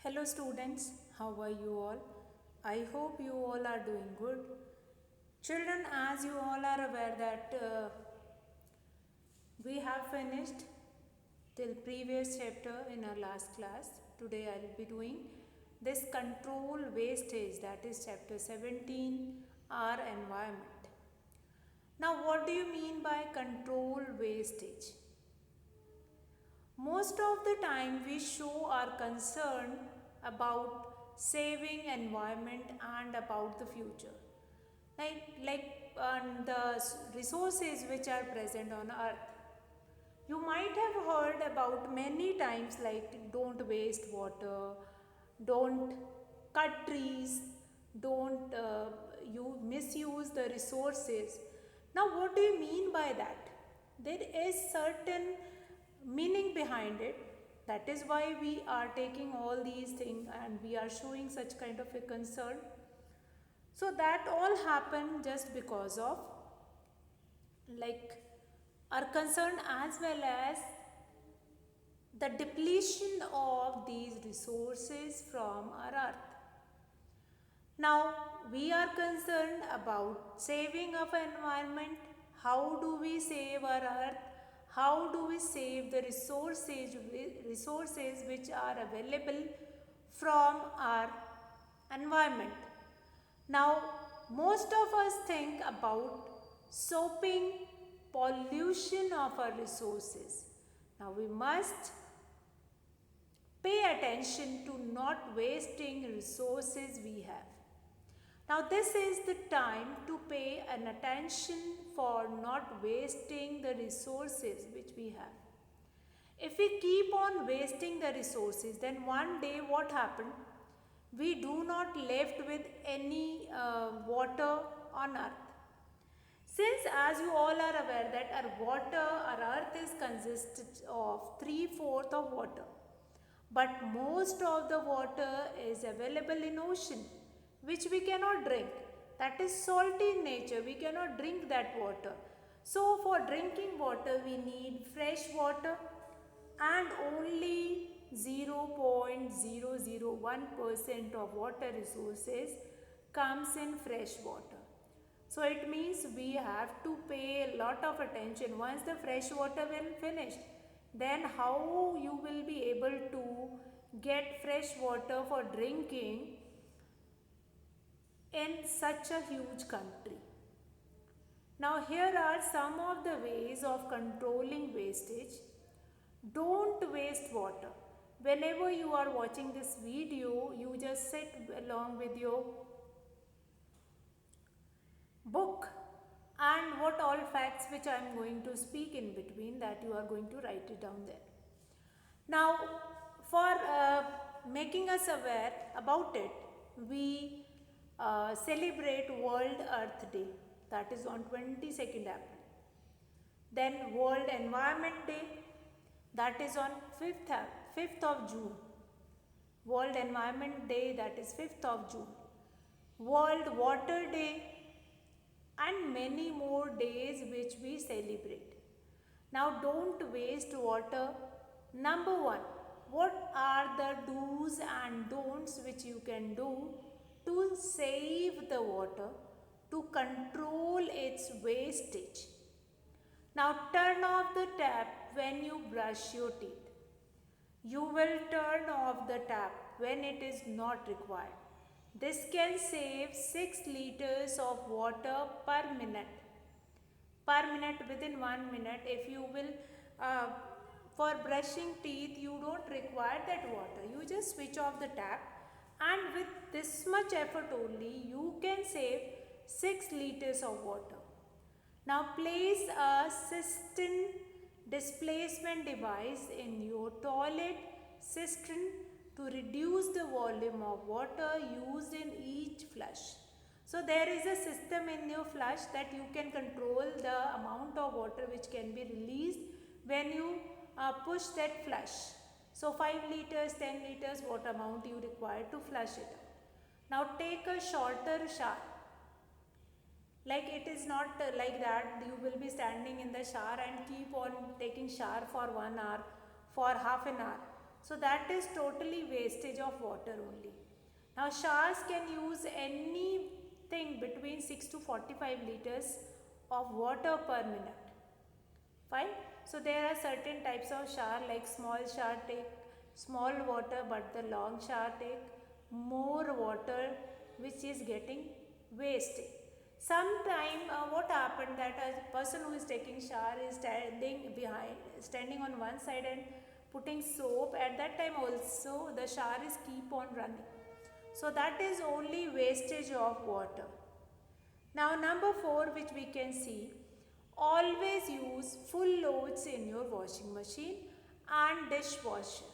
Hello students, how are you all? I hope you all are doing good. Children, as you all are aware that we have finished till previous chapter in our last class. Today I will be doing this control wastage, that is chapter 17, our environment. Now what do you mean by control wastage? Most of the time we show our concern about saving environment and about the future. Like the resources which are present on earth. You might have heard about many times like don't waste water, don't cut trees, don't you misuse the resources. Now what do you mean by that? There is certain meaning behind it. That is why we are taking all these things and we are showing such kind of a concern. So that all happened just because of like our concern as well as the depletion of these resources from our earth. Now we are concerned about saving of environment. How do we save our earth? How do we save the resources which are available from our environment? Now most of us think about stopping pollution of our resources. Now we must pay attention to not wasting resources we have. Now this is the time to pay an attention for not wasting the resources which we have. If we keep on wasting the resources, then one day what happened? We do not left with any water on earth. Since as you all are aware that our earth is consisted of 3/4 of water. But most of the water is available in ocean, which we cannot drink. That is salty in nature. We cannot drink that water. So for drinking water, we need fresh water and only 0.001% of water resources comes in fresh water. So it means we have to pay a lot of attention. Once the fresh water will finish, then how you will be able to get fresh water for drinking in such a huge country. Now here are some of the ways of controlling wastage. Don't waste water. Whenever you are watching this video, you just sit along with your book and what all facts which I am going to speak in between, that you are going to write it down there. Now for making us aware about it, we celebrate World Earth Day, that is on 22nd April. Then World Environment Day, that is on 5th of June. World Environment Day, that is 5th of June. World Water Day, and many more days which we celebrate. Now don't waste water. Number one, what are the do's and don'ts which you can do to save the water, to control its wastage? Now turn off the tap when you brush your teeth. You will turn off the tap when it is not required. This can save 6 liters of water per minute. Per minute, within 1 minute, if you will, for brushing teeth, you don't require that water. You just switch off the tap, and with this much effort only, you can save 6 liters of water. Now place a cistern displacement device in your toilet cistern to reduce the volume of water used in each flush. So there is a system in your flush that you can control the amount of water which can be released when you push that flush. So 5 liters, 10 liters, what amount you require to flush it. Now take a shorter shower. Like it is not like that you will be standing in the shower and keep on taking shower for 1 hour, for half an hour. So that is totally wastage of water only. Now showers can use anything between 6 to 45 liters of water per minute. Fine. So there are certain types of shower, like small shower take small water, but the long shower take more water, which is getting wasted. Sometime what happened that a person who is taking shower is standing on one side and putting soap. At that time also the shower is keep on running. So that is only wastage of water. Now number 4, which we can see, always use full loads in your washing machine and dishwasher.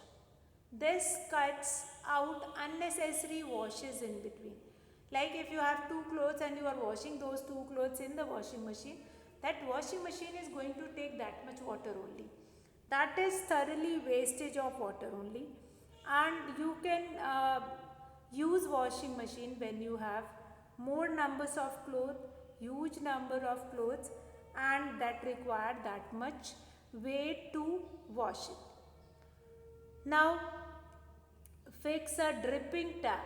This cuts out unnecessary washes in between. Like if you have 2 clothes and you are washing those 2 clothes in the washing machine, that washing machine is going to take that much water only. That is thoroughly wastage of water only. And you can use washing machine when you have more numbers of clothes, huge number of clothes, and that require that much weight to wash it. Now fix a dripping tap.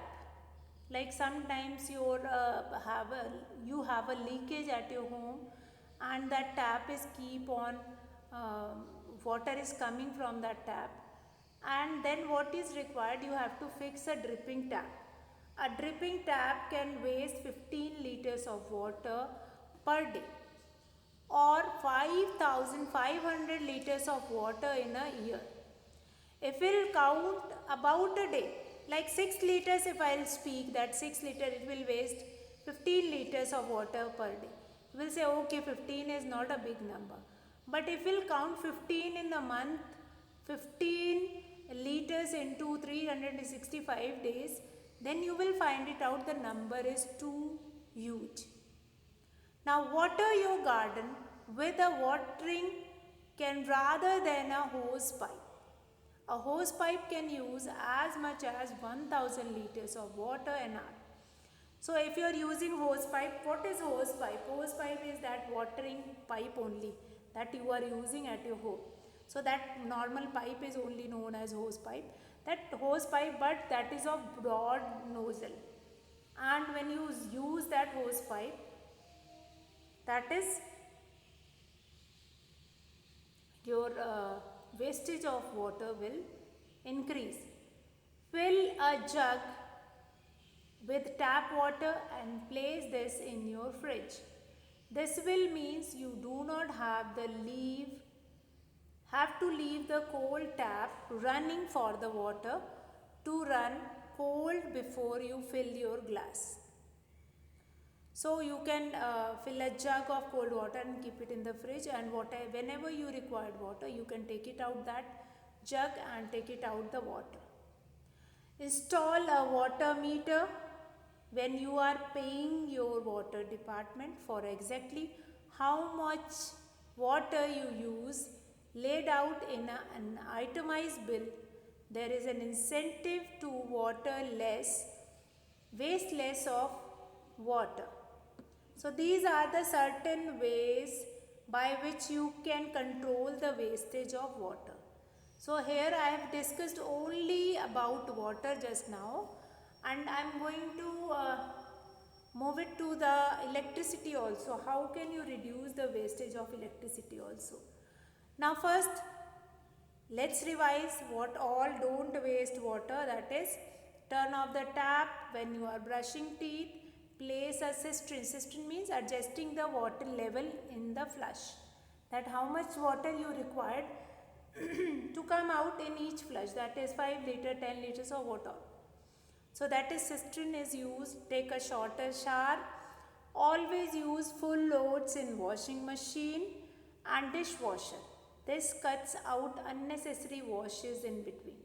Like sometimes you have a leakage at your home, and that tap is keep on water is coming from that tap, and then what is required, you have to fix a dripping tap. A dripping tap can waste 15 liters of water per day, or 5500 liters of water in a year. If we'll count about a day, like 6 liters, if I'll speak that 6 liters, it will waste 15 liters of water per day. We'll say okay, 15 is not a big number. But if we'll count 15 in the month, 15 liters into 365 days, then you will find it out, the number is too huge. Now water your garden with a watering can rather than a hose pipe. A hose pipe can use as much as 1000 liters of water an hour. So if you are using hose pipe, what is hose pipe? Hose pipe is that watering pipe only that you are using at your home. So that normal pipe is only known as hose pipe. That hose pipe, but that is of broad nozzle. And when you use that hose pipe, that is your wastage of water will increase. Fill a jug with tap water and place this in your fridge. This will means you do not have to leave the cold tap running for the water to run cold before you fill your glass. So you can fill a jug of cold water and keep it in the fridge, and whenever you required water, you can take it out that jug and take it out the water. Install a water meter when you are paying your water department for exactly how much water you use, laid out in an itemized bill. There is an incentive to waste less of water. So these are the certain ways by which you can control the wastage of water. So here I have discussed only about water just now, and I am going to move it to the electricity also. How can you reduce the wastage of electricity also? Now first, let's revise what all don't waste water. That is, turn off the tap when you are brushing teeth. Place a cistern. Cistern means adjusting the water level in the flush. That how much water you required to come out in each flush. That is 5 liters, 10 liters of water. So that is cistern is used. Take a shorter shower. Always use full loads in washing machine and dishwasher. This cuts out unnecessary washes in between.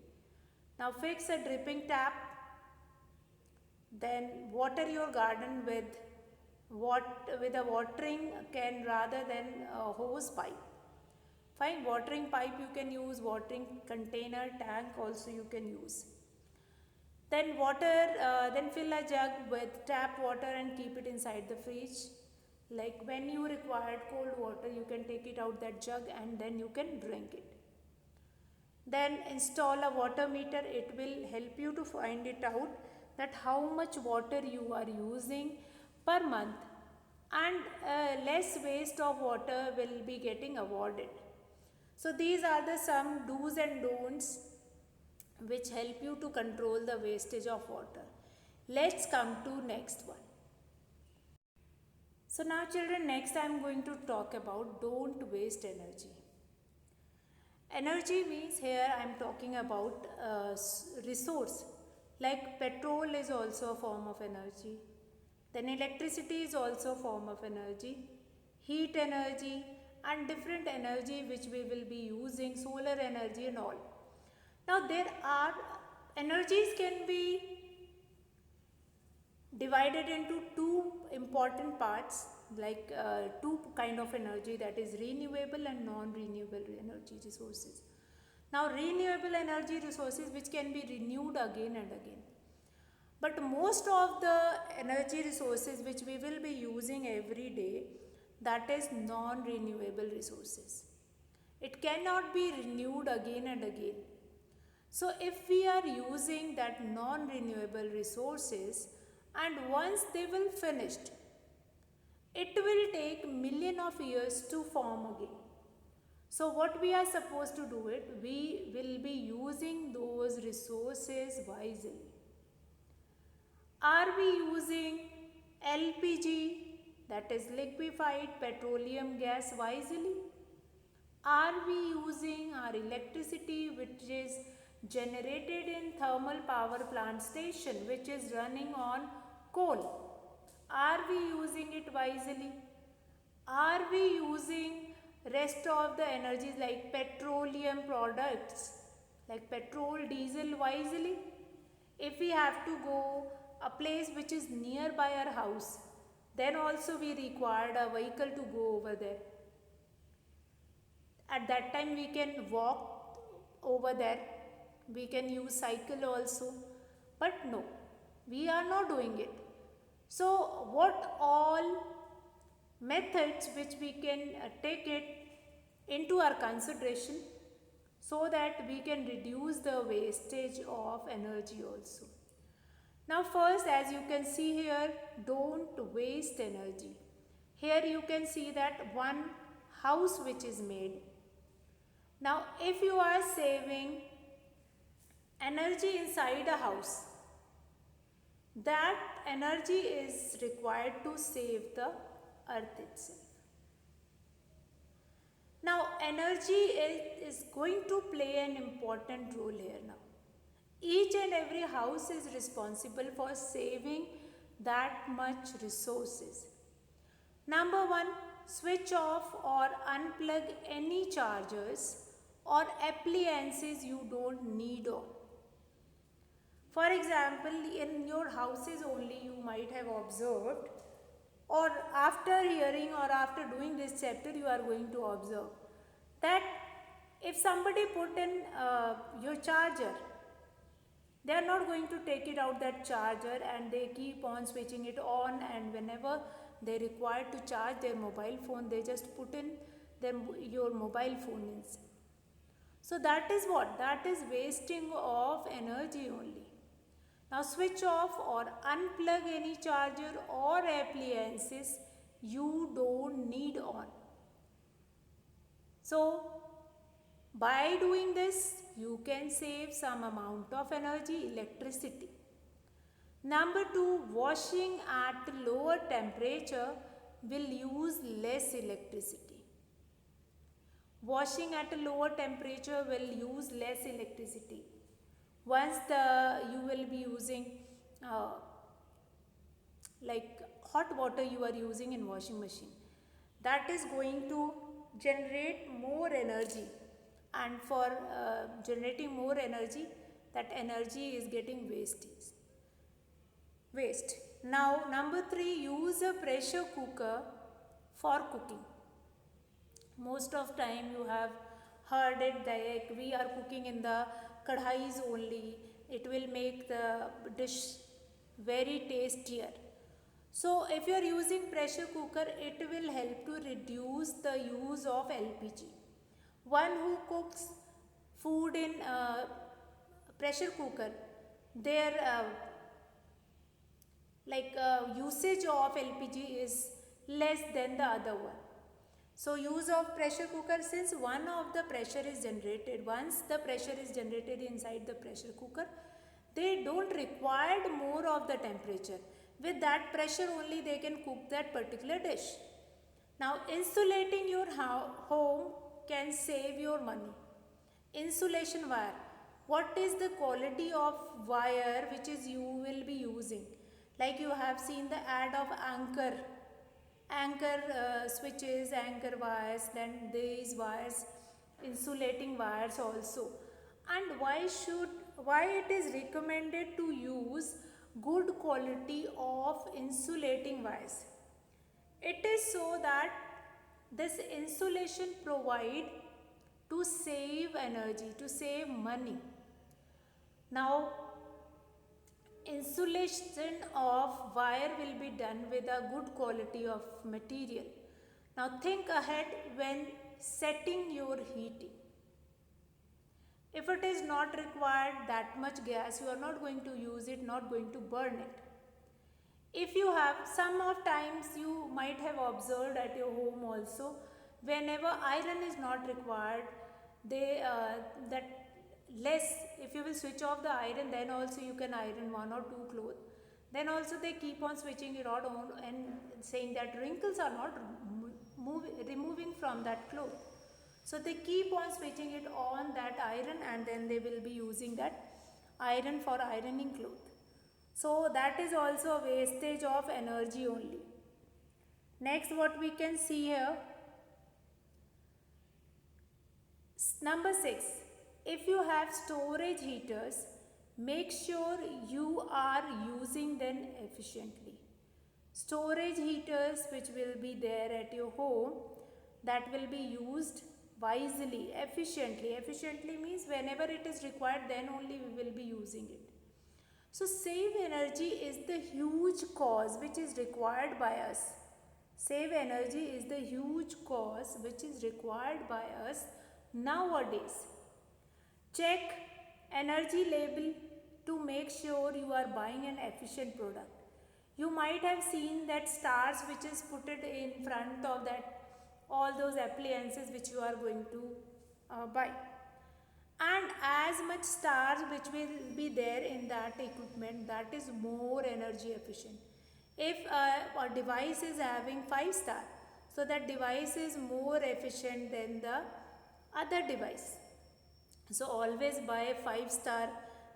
Now fix a dripping tap. Then water your garden with a watering can rather than a hose pipe. Fine, watering pipe you can use, watering container, tank also you can use. Then fill a jug with tap water and keep it inside the fridge. Like when you required cold water, you can take it out that jug and then you can drink it. Then install a water meter. It will help you to find it out that how much water you are using per month, and less waste of water will be getting avoided. So these are the some do's and don'ts which help you to control the wastage of water. Let's come to next one. So now children, next I am going to talk about don't waste energy. Energy means here I am talking about resource, like petrol is also a form of energy. Then electricity is also a form of energy, heat energy and different energy which we will be using, solar energy and all. Now there are energies can be divided into two important parts, like two kind of energy, that is renewable and non-renewable energy resources. Now renewable energy resources which can be renewed again and again, but most of the energy resources which we will be using every day, that is non-renewable resources. It cannot be renewed again and again. So if we are using that non-renewable resources and once they will finished, it will take million of years to form again. So what we are supposed to do it, we will be using those resources wisely. Are we using LPG, that is liquefied petroleum gas, wisely? Are we using our electricity which is generated in thermal power plant station which is running on coal? Are we using it wisely? Are we using rest of the energies like petroleum products like petrol, diesel wisely? If we have to go a place which is nearby our house, then also we required a vehicle to go over there. At that time we can walk over there, we can use cycle also, but no, we are not doing it. So what all methods which we can take it into our consideration so that we can reduce the wastage of energy also. Now first, as you can see here, don't waste energy. Here you can see that one house which is made. Now if you are saving energy inside a house, that energy is required to save the earth itself. Now energy is going to play an important role here now. Each and every house is responsible for saving that much resources. Number one, switch off or unplug any chargers or appliances you don't need on. For example, in your houses only you might have observed, or after hearing or after doing this chapter you are going to observe that if somebody put in your charger, they are not going to take it out that charger and they keep on switching it on, and whenever they require to charge their mobile phone, they just put in your mobile phone inside. So that is what? That is wasting of energy only. Now switch off or unplug any charger or appliances you don't need on. So by doing this, you can save some amount of energy, electricity. Number two, washing at lower temperature will use less electricity. Washing at a lower temperature will use less electricity. Once you will be using like hot water you are using in washing machine, that is going to generate more energy, and for generating more energy, that energy is getting waste. Now number three, use a pressure cooker for cooking. Most of time you have heard it that we are cooking in the kadhais only, it will make the dish very tastier. So if you are using pressure cooker, it will help to reduce the use of LPG. One who cooks food in pressure cooker, their usage of LPG is less than the other one. So use of pressure cooker, since one of the pressure is generated, once the pressure is generated inside the pressure cooker, they don't require more of the temperature. With that pressure only they can cook that particular dish. Now insulating your home can save your money. Insulation wire. What is the quality of wire which is you will be using? Like you have seen the ad of anchor switches, anchor wires, then these wires, insulating wires also. And why it is recommended to use good quality of insulating wires? It is so that this insulation provide to save energy, to save money. Now insulation of wire will be done with a good quality of material. Now think ahead when setting your heating. If it is not required that much gas, you are not going to use it, not going to burn it. If you have, some of times you might have observed at your home also, whenever iron is not required, they that less, if you will switch off the iron, then also you can iron one or two clothes. Then also they keep on switching it on and saying that wrinkles are not removing from that cloth. So they keep on switching it on that iron, and then they will be using that iron for ironing cloth. So that is also a wastage of energy only. Next, what we can see here, number 6, if you have storage heaters, make sure you are using them efficiently. Storage heaters which will be there at your home, that will be used wisely, efficiently. Efficiently means whenever it is required, then only we will be using it. So save energy is the huge cause which is required by us. Save energy is the huge cause which is required by us nowadays. Check energy label to make sure you are buying an efficient product. You might have seen that stars which is put it in front of that all those appliances which you are going to buy. And as much stars which will be there in that equipment, that is more energy efficient. If a device is having 5 star, so that device is more efficient than the other device. So always buy 5 star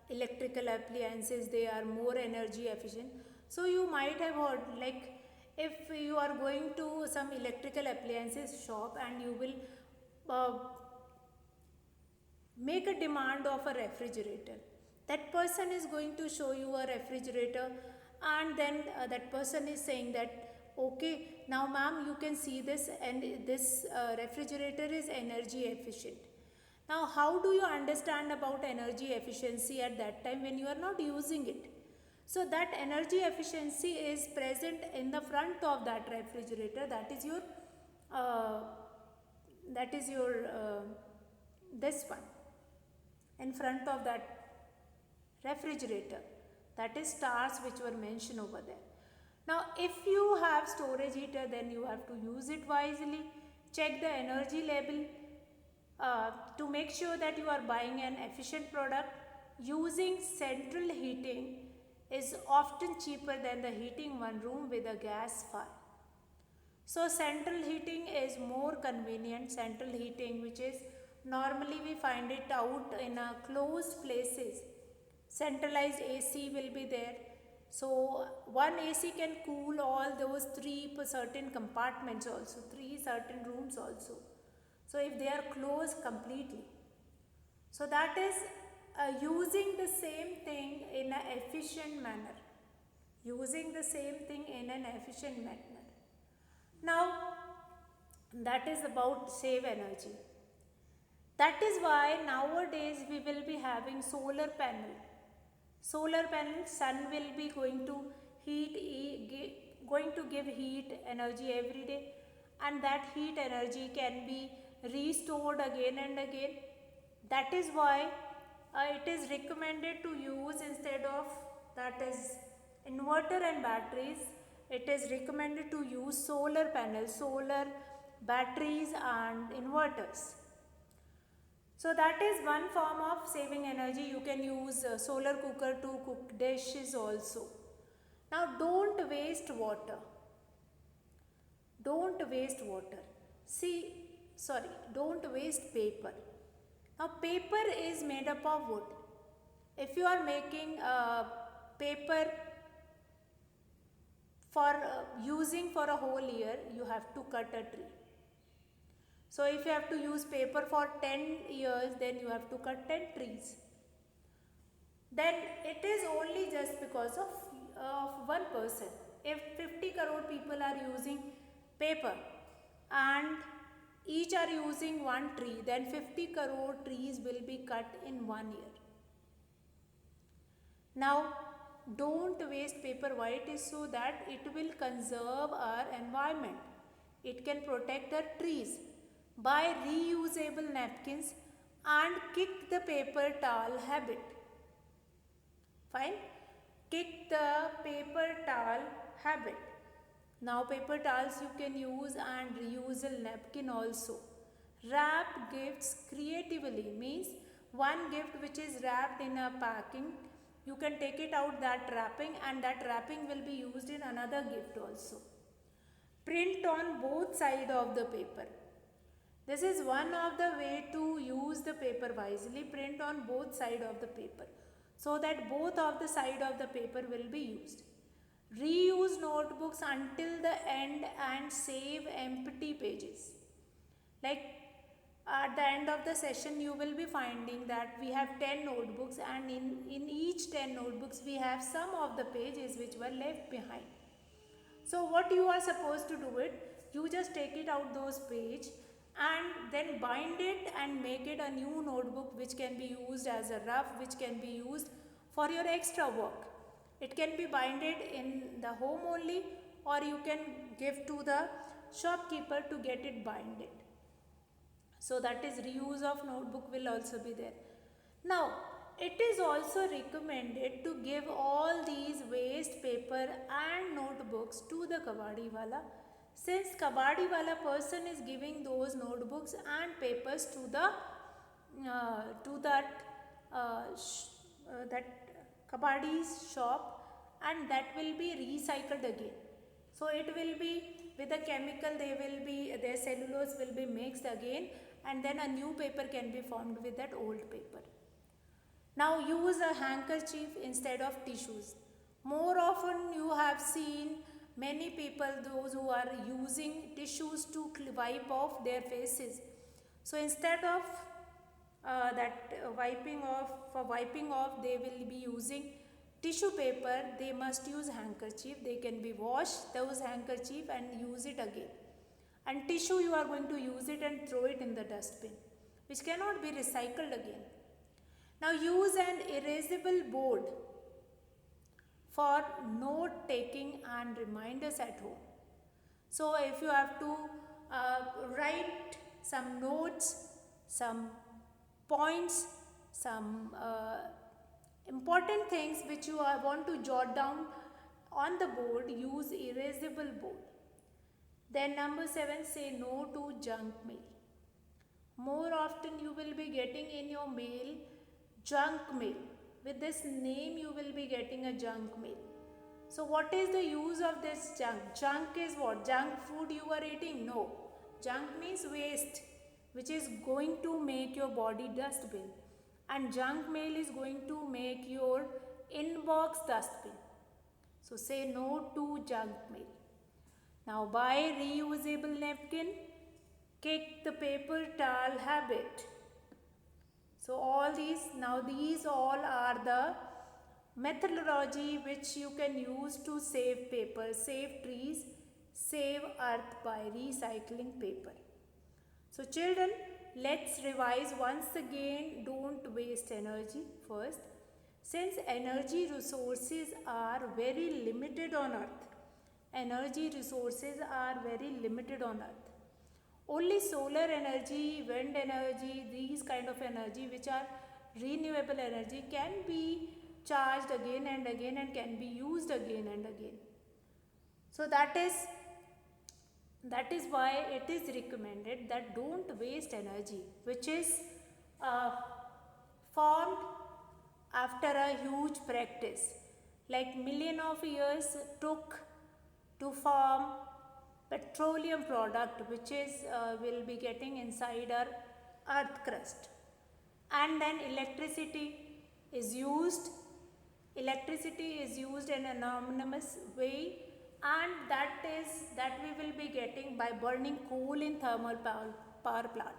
electrical appliances, they are more energy efficient. So you might have heard, like if you are going to some electrical appliances shop and you will make a demand of a refrigerator, that person is going to show you a refrigerator, and then that person is saying that, okay, now ma'am, you can see this, and this refrigerator is energy efficient. Now how do you understand about energy efficiency at that time when you are not using it? So that energy efficiency is present in the front of that refrigerator, that is your this one, in front of that refrigerator, that is stars which were mentioned over there. Now if you have storage heater, then you have to use it wisely. Check the energy label to make sure that you are buying an efficient product. Using central heating is often cheaper than the heating one room with a gas fire. So central heating is more convenient. Central heating, which is normally we find it out in closed places. Centralized AC will be there. So one AC can cool all those 3 certain compartments also, 3 certain rooms also. So if they are closed completely. So that is using the same thing in an efficient manner. Using the same thing in an efficient manner. Now that is about save energy. That is why nowadays we will be having solar panel. Solar panel, sun will be going to give heat energy every day, and that heat energy can be restored again and again. That is why it is recommended to use, instead of that is inverter and batteries, it is recommended to use solar panels, solar batteries and inverters. So that is one form of saving energy. You can use a solar cooker to cook dishes also. Now don't waste water. Don't waste water. Don't waste paper. Now paper is made up of wood. If you are making paper for using for a whole year, you have to cut a tree. So if you have to use paper for 10 years, then you have to cut 10 trees. Then it is only just because of one person. If 50 crore people are using paper and each are using one tree, then 50 crore trees will be cut in 1 year. Now don't waste paper. Why it is? So that it will conserve our environment. It can protect our trees. Buy reusable napkins and kick the paper towel habit. Fine? Kick the paper towel habit. Now paper towels you can use and reusable napkin also. Wrap gifts creatively means one gift which is wrapped in a packing, you can take it out that wrapping, and that wrapping will be used in another gift also. Print on both sides of the paper. This is one of the way to use the paper wisely. Print on both sides of the paper so that both of the side of the paper will be used. Reuse notebooks until the end and save empty pages. Like at the end of the session you will be finding that we have 10 notebooks, and in each 10 notebooks we have some of the pages which were left behind. So what you are supposed to do it, you just take it out those pages and then bind it and make it a new notebook which can be used as a rough, which can be used for your extra work. It can be binded in the home only, or you can give to the shopkeeper to get it binded. So that is reuse of notebook will also be there. Now it is also recommended to give all these waste paper and notebooks to the kabadi wala, since kabadi wala person is giving those notebooks and papers to the that kabadi's shop, and that will be recycled again. So it will be with a chemical, their cellulose will be mixed again, and then a new paper can be formed with that old paper. Now use a handkerchief instead of tissues. More often you have seen many people, those who are using tissues to wipe off their faces. So instead of wiping off, they will be using tissue paper. They must use handkerchief. They can be washed those handkerchief and use it again. And tissue you are going to use it and throw it in the dustbin, which cannot be recycled again. Now use an erasable board for note taking and reminders at home. So if you have to write some notes, some points, some important things which you want to jot down on the board, use erasable board. Then number 7, say no to junk mail. More often you will be getting in your mail junk mail. With this name you will be getting a junk mail. So what is the use of this junk? Junk is what? Junk food you are eating? No. Junk means waste, which is going to make your body dustbin. And junk mail is going to make your inbox dustbin. So say no to junk mail. Now buy reusable napkin. Kick the paper towel habit. So all these all are the methodology which you can use to save paper, save trees, save earth by recycling paper. So children, let's revise once again. Don't waste energy first. Since energy resources are very limited on earth, Only solar energy, wind energy, these kind of energy which are renewable energy can be charged again and again and can be used again and again. So that is why it is recommended that don't waste energy which is uh, formed after a huge practice, like million of years took to form petroleum product which is will be getting inside our earth crust, and then electricity is used in an anonymous way, and that we will be getting by burning coal in thermal power plant.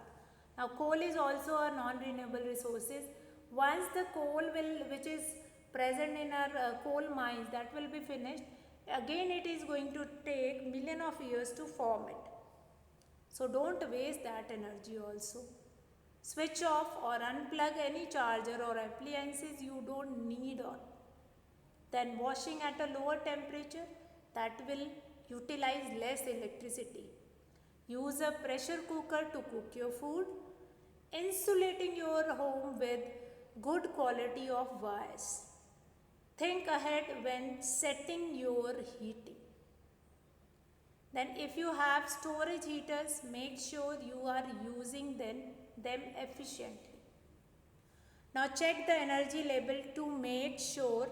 Now coal is also a non renewable resources. Once the coal will which is present in our coal mines that will be finished, again it is going to take million of years to form it. So don't waste that energy also. Switch off or unplug any charger or appliances you don't need on. Then washing at a lower temperature, that will utilize less electricity. Use a pressure cooker to cook your food. Insulating your home with good quality of wires. Think ahead when setting your heating. Then if you have storage heaters, make sure you are using them efficiently. Now check the energy label to make sure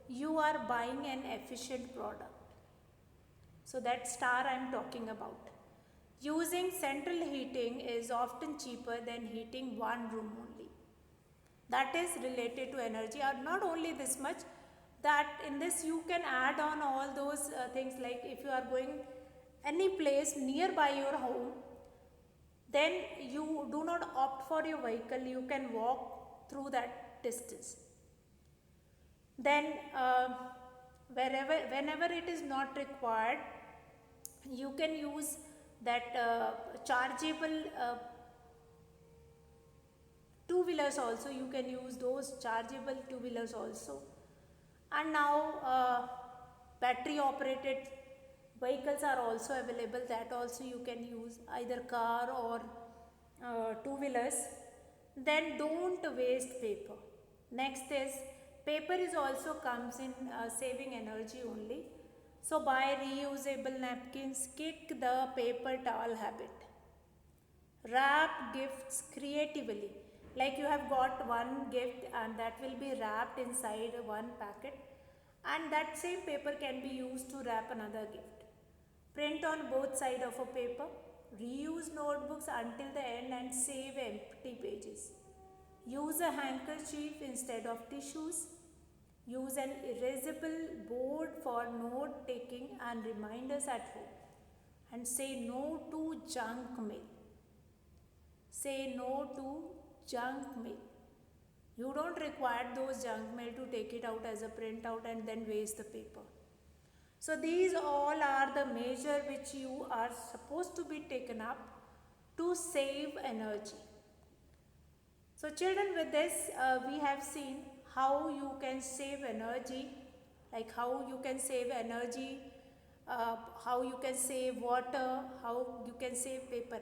you are buying an efficient product. So that star I am talking about. Using central heating is often cheaper than heating one room only. That is related to energy. Or not only this much, that in this you can add on all those things, like if you are going any place nearby your home, then you do not opt for your vehicle, you can walk through that distance. Then whenever it is not required, you can use that chargeable two-wheelers also. You can use those chargeable two-wheelers also. And now battery operated vehicles are also available, that also you can use, either car or two-wheelers. Then don't waste paper. Next is paper is also comes in saving energy only. So buy reusable napkins, kick the paper towel habit. Wrap gifts creatively. Like you have got one gift and that will be wrapped inside one packet, and that same paper can be used to wrap another gift. Print on both sides of a paper. Reuse notebooks until the end and save empty pages. Use a handkerchief instead of tissues. Use an erasable board for note taking and reminders at home. And say no to junk mail. Say no to junk mail. You don't require those junk mail to take it out as a printout and then waste the paper. So these all are the measures which you are supposed to be taken up to save energy. So children, with this we have seen how you can save energy, like how you can save energy, how you can save water, how you can save paper.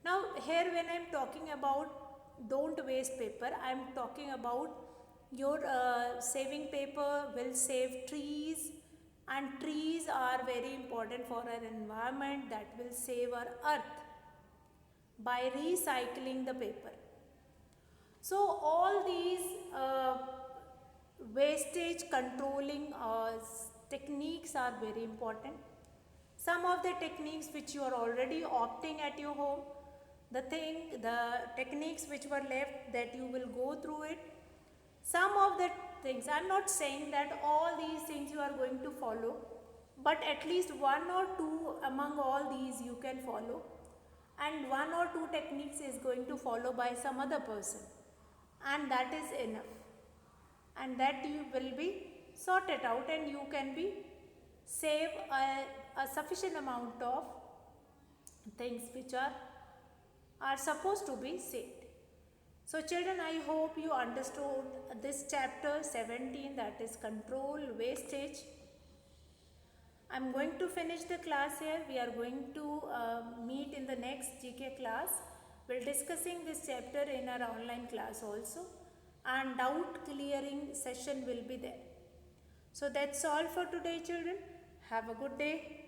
Now here when I am talking about don't waste paper, I am talking about your saving paper will save trees, and trees are very important for our environment, that will save our earth by recycling the paper. So all these wastage controlling techniques are very important. Some of the techniques which you are already opting at your home, the techniques which were left, that you will go through it. Some of the things, I am not saying that all these things you are going to follow, but at least one or two among all these you can follow, and one or two techniques is going to follow by some other person, and that is enough, and that you will be sorted out, and you can be save a sufficient amount of things which are supposed to be saved. So children, I hope you understood this chapter 17, that is control wastage. I'm going to finish the class here. We are going to meet in the next GK class. We'll discussing this chapter in our online class also, and doubt clearing session will be there. So that's all for today, children. Have a good day.